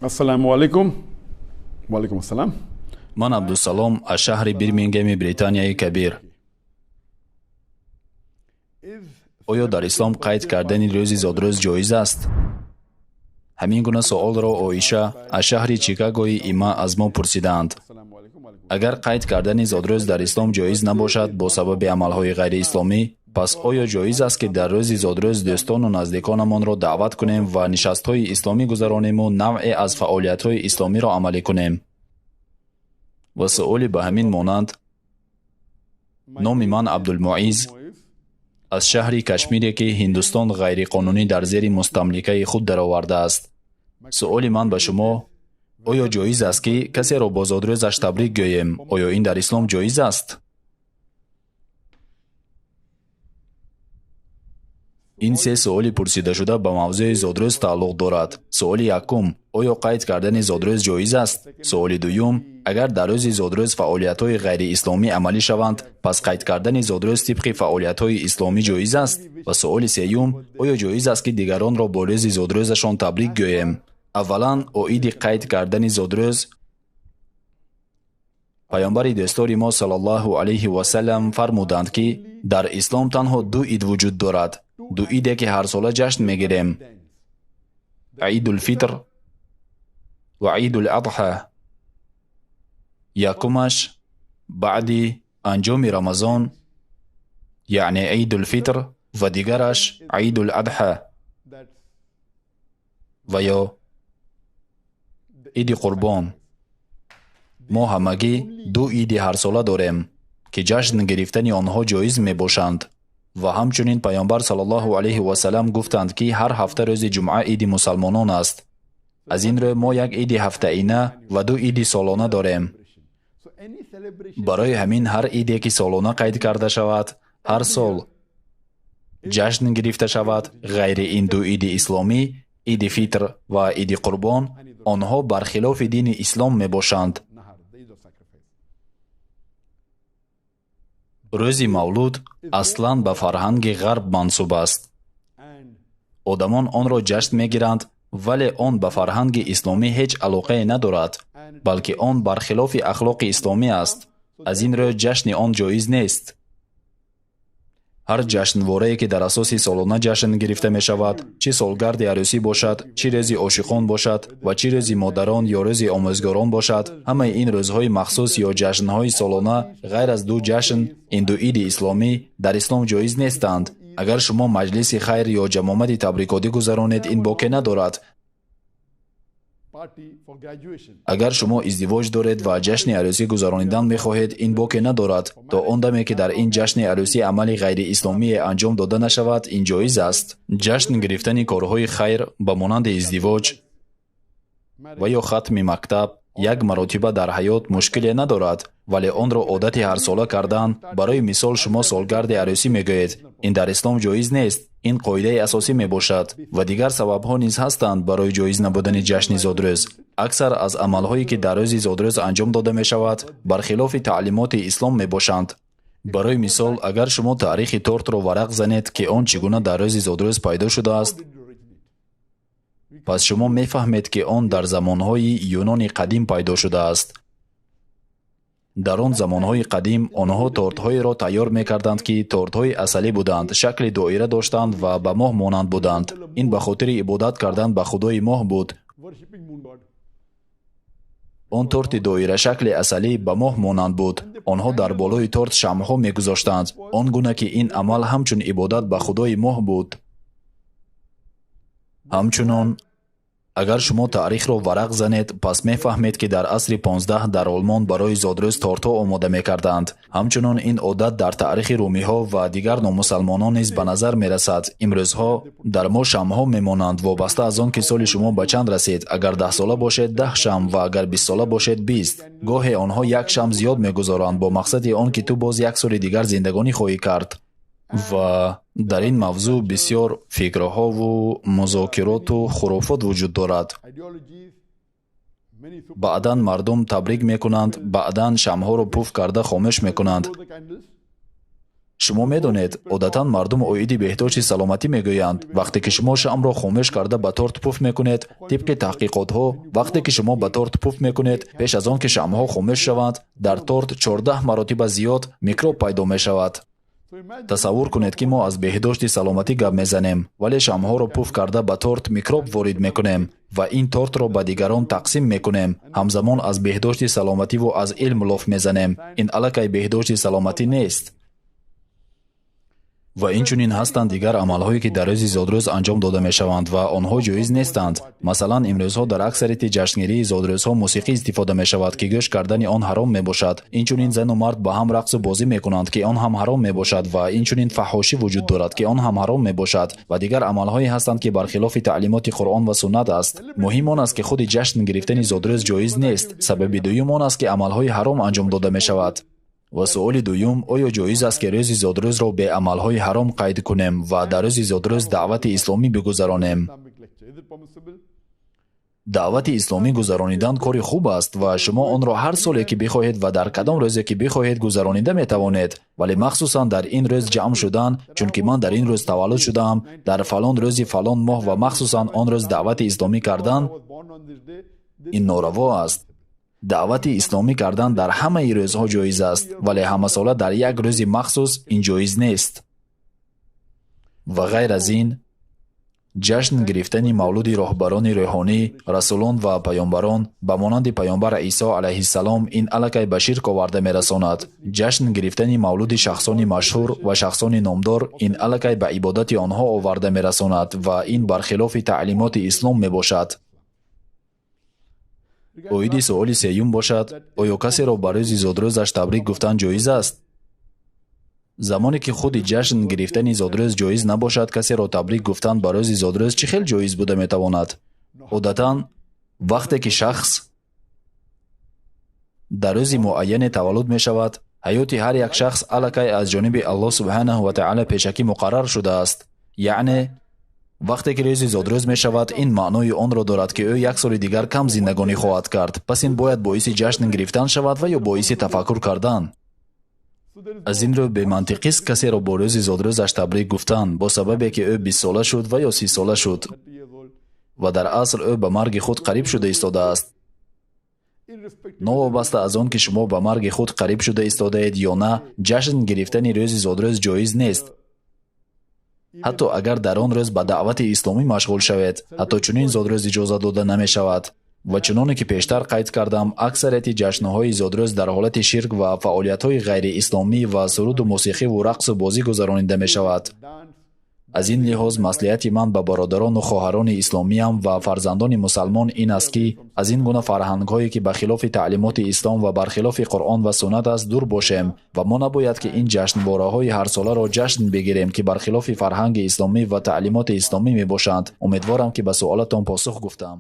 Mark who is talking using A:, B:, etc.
A: Ассаламу алейкум. Валейкум ассалам.
B: Ман Абдусалом аз шаҳри Бирмингеми Британияи Кабир. оё дар ислом қайд кардани рӯзи зодрӯз ҷоиз аст? ҳамин гуна суолро Оиша аз шаҳри Чикагои има аз мо пурсидаанд. агар қайд кардани зодрӯз дар ислом ҷоиз набошад бо сабаби амалҳои ғайриисломӣ, пас оё ҷоиз аст ки дар рӯзи зодрӯз дӯстону наздиконамонро даъват кунем ва нишастҳои исломӣ гузаронему навъе аз фаъолиятҳои исломиро амалӣ кунем? ва суоли ба ҳамин монанд: номи ман Абдулмуиз аз шаҳри Кашмире ки Ҳиндустон ғайриқонунӣ дар зери мустамликаи худ даровардааст. суоли ман ба шумо: оё ҷоиз аст ки касеро бо зодрӯзаш табрик гӯем? оё ин дар ислом ҷоиз аст? ин се суоли пурсидашуда ба мавзӯи зодрӯз тааллуқ дорад. суоли якум: оё қайд кардани зодрӯз ҷоиз аст? суоли дуюм: агар дар рӯзи зодрӯз фаъолиятҳои ғайриисломӣ амалӣ шаванд, пас қайд кардани зодрӯз тибқи фаъолиятҳои исломӣ ҷоиз аст? ва суоли сеюм: оё ҷоиз аст ки дигаронро бо рӯзи зодрӯзашон табрик гӯем? аввалан, оиди қайд кардани зодрӯз, паёмбари дӯстори мо саллаллоҳу алайҳи васалам фармуданд ки дар ислом танҳо ду ид вуҷуд дорад. ду иде ки ҳарсола ҷашн мегирем: Идулфитр ва Идуладҳа. якумаш баъди анҷоми Рамазон, яъне Идулфитр, ва дигараш Идуладҳа ва ё иди Қурбон. мо ҳамагӣ ду иди ҳарсола дорем ки ҷашн гирифтани онҳо ҷоиз мебошанд. ва ҳамчунин паёмбар саллаллоҳу алайҳи васалам гуфтанд ки ҳар ҳафта рӯзи ҷумъа иди мусалмонон аст. аз ин рӯ мо як иди ҳафтаина ва ду иди солона дорем. барои ҳамин ҳар иде ки солона қайд карда шавад, ҳар сол ҷашн гирифта шавад, ғайри ин ду иди исломӣ, иди фитр ва иди Қурбон, онҳо бархилофи дини ислом мебошанд. рӯзи мавлуд аслан ба фарҳанги ғарб мансуб аст. одамон онро ҷашн мегиранд, вале он ба фарҳанги исломӣ ҳеҷ алоқае надорад, балки он бархилофи ахлоқи исломӣ аст. аз ин рӯ ҷашни он ҷоиз нест. ҳар ҷашнворае ки дар асоси солона ҷашн гирифта мешавад, чӣ солгарди арӯсӣ бошад, чӣ рӯзи ошиқон бошад ва чӣ рӯзи модарон ё рӯзи омӯзгорон бошад, ҳамаи ин рӯзҳои махсус ё ҷашнҳои солона ғайр аз ду ҷашн, ин ду иди исломӣ, дар ислом ҷоиз нестанд. агар шумо маҷлиси хайр ё ҷамомади табрикотӣ гузаронед, ин боке надорад. агар шумо издивоҷ доред ва ҷашни арӯсӣ гузаронидан мехоҳед, ин боке надорад. то он даме ки дар ин ҷашни арӯсӣ амали ғайриисломие анҷом дода нашавад, ин ҷоиз аст. ҷашн гирифтани корҳои хайр ба монанди издивоҷ ва ё хатми мактаб як маротиба дар ҳаёт мушкиле надорад, вале онро одати ҳарсола кардан, барои мисол шумо солгарди арӯсӣ мегӯед, ин дар ислом ҷоиз нест. ин қоидаи асосӣ мебошад. ва дигар сабабҳо низ ҳастанд барои ҷоиз набудани ҷашни зодрӯз. аксар аз амалҳое ки дар рӯзи зодрӯз анҷом дода мешавад, бархилофи таълимоти ислом мебошанд. барои мисол, агар шумо таърихи тортро варақ занед ки он чӣ гуна дар рӯзи зодрӯз пайдо шудааст, пас шумо мефаҳмед ки он дар замонҳои юнони қадим пайдо шудааст. дар он замонҳои қадим онҳо тортҳоеро тайёр мекарданд ки тортҳои асалӣ буданд, шакли доира доштанд ва ба моҳ монанд буданд. ин ба хотири ибодат кардан ба худои моҳ буд. он торти доирашакли асалӣ ба моҳ монанд буд. онҳо дар болои торт шамъҳо мегузоштанд, он гуна ки ин амал ҳамчун ибодат ба худои моҳ буд. ҳамчунон, агар шумо таърихро варақ занед, пас мефаҳмед ки дар асри 15 дар олмон барои зодрӯз тортҳо омода мекарданд. ҳамчунон ин одат дар таърихи румиҳо ва дигар номусалмонон низ ба назар мерасад. имрӯзҳо дар мо шамъҳо мемонанд, вобаста аз он ки соли шумо ба чанд расед. агар 10 сола бошед 10 шамъ ва агар 20 сола бошед 20. гоҳе онҳо як шамъ зиёд мегузоранд бо мақсади он ки ту боз як соли дигар зиндагонӣ хоҳӣ кард. ва дар ин мавзӯъ бисёр фикрҳову музокироту хурофот вуҷуд дорад. баъдан мардум табрик мекунанд, баъдан шамъҳоро пуф карда хомӯш мекунанд. шумо медонед одатан мардум оиди беҳдошти саломатӣ мегӯянд вақте ки шумо шамъро хомӯш карда ба торт пуф мекунед. тибқи таҳқиқотҳо вақте ки шумо ба торт пуф мекунед пеш аз он ки шамъҳо хомӯш шаванд дар торт 14 маротиба зиёд микроб пайдо мешавад. тасаввур кунед ки мо аз беҳдошти саломатӣ гап мезанем вале шамъҳоро пуф карда ба торт микроб ворид мекунем ва ин тортро ба дигарон тақсим мекунем. ҳамзамон аз беҳдошти саломативу аз илм лоф мезанем. ин аллакай беҳдошти саломатӣ нест. ва инчунин ҳастанд дигар амалҳое ки дар рӯзи зодрӯз анҷом дода мешаванд ва онҳо ҷоиз нестанд. масалан имрӯзҳо дар аксарияти ҷашнгирии зодрӯзҳо мусиқӣ истифода мешавад ки гӯш кардани он ҳаром мебошад. инчунин зану мард ба ҳам рақсу бозӣ мекунанд ки он ҳам ҳаром мебошад ва инчунин фаҳошӣ вуҷуд дорад ки он ҳам ҳаром мебошад ва дигар амалҳое ҳастанд ки бархилофи таълимоти Қуръон ва суннат аст. муҳим он аст ки худи ҷашн гирифтани зодрӯз ҷоиз нест. сабаби дуюм он аст ки амалҳои ҳаром анҷом дода мешавад. ва суоли дуюм, оё ҷоиз аст ки рӯзи зодрӯзро бе амалҳои ҳаром қайд кунем ва дар рӯзи зодрӯз даъвати исломӣ бигузаронем? даъвати исломӣ гузаронидан кори хуб аст ва шумо онро ҳар соле ки бихоҳед ва дар кадом рӯзе ки бихоҳед гузаронида метавонед. вале махсусан дар ин рӯз ҷамъ шудан, чунки ман дар ин рӯз таваллуд шудаам, дар фалон рӯзи фалон моҳ ва махсусан он рӯз даъвати исломӣ кардан, ин нораво аст. даъвати исломӣ кардан дар ҳамаи рӯзҳо ҷоиз аст, вале ҳамасола дар як рӯзи махсус ин ҷоиз нест. ва ғайр аз ин, ҷашн гирифтани мавлуди роҳбарони рӯҳонӣ, расулон ва паёнбарон ба монанди паёнбар Исо алайҳиссалом ин аллакай ба ширк оварда мерасонад. ҷашн гирифтани мавлуди шахсони машҳур ва шахсони номдор ин аллакай ба ибодати онҳо оварда мерасонад ва ин бархилофи таълимоти ислом мебошад. оиди суоли сеюм бошад, оё касеро ба рӯзи зодрӯзаш табрик гуфтан ҷоиз аст? замоне ки худи ҷашн гирифтани зодрӯз ҷоиз набошад, касеро табрик гуфтан ба рӯзи зодрӯз чӣ хел ҷоиз буда метавонад? одатан вақте ки шахс дар рӯзи муайяне таваллуд мешавад, ҳаёти ҳар як шахс аллакай аз ҷониби Аллоҳ субҳанаҳу ва таъала пешакӣ муқаррар шудааст. яъне вақте ки рӯзи зодрӯз мешавад, ин маънои онро дорад ки ӯ як соли дигар кам зиндагонӣ хоҳад кард. пас ин бояд боиси ҷашн гирифтан шавад ва ё боиси тафаккур кардан. аз ин рӯ бемантиқист касеро бо рӯзи зодрӯзаш табрик гуфтан, бо сабабе ки ӯ 20 сола шуд ва ё 30 сола шуд ва дар асл ӯ ба марги худ қариб шуда истодааст. новобаста аз он ки шумо ба марги худ қариб шуда истодаед ё на, ҷашн гирифтани рӯзи зодрӯз ҷоиз нест. ҳатто агар дар он рӯз ба даъвати исломӣ машғул шавед, ҳатто чунин зодрӯз иҷоза дода намешавад. ва чуноне ки пештар қайд кардам, аксарияти ҷашнҳои зодрӯз дар ҳолати ширк ва фаъолиятҳои ғайриисломӣ ва суруду мусиқиву рақсу бозӣ гузаронида мешавад. аз ин лиҳоз маслиҳати ман ба бародарону хоҳарони исломиям ва фарзандони мусалмон ин аст ки аз ин гуна фарҳангҳое ки ба хилофи таълимоти ислом ва бархилофи Қуръон ва суннат аст дур бошем ва мо набояд ки ин ҷашнбораҳои ҳарсоларо ҷашн бигирем ки бархилофи фарҳанги исломӣ ва таълимоти исломӣ мебошанд. умедворам ки ба суолатон посух гуфтам.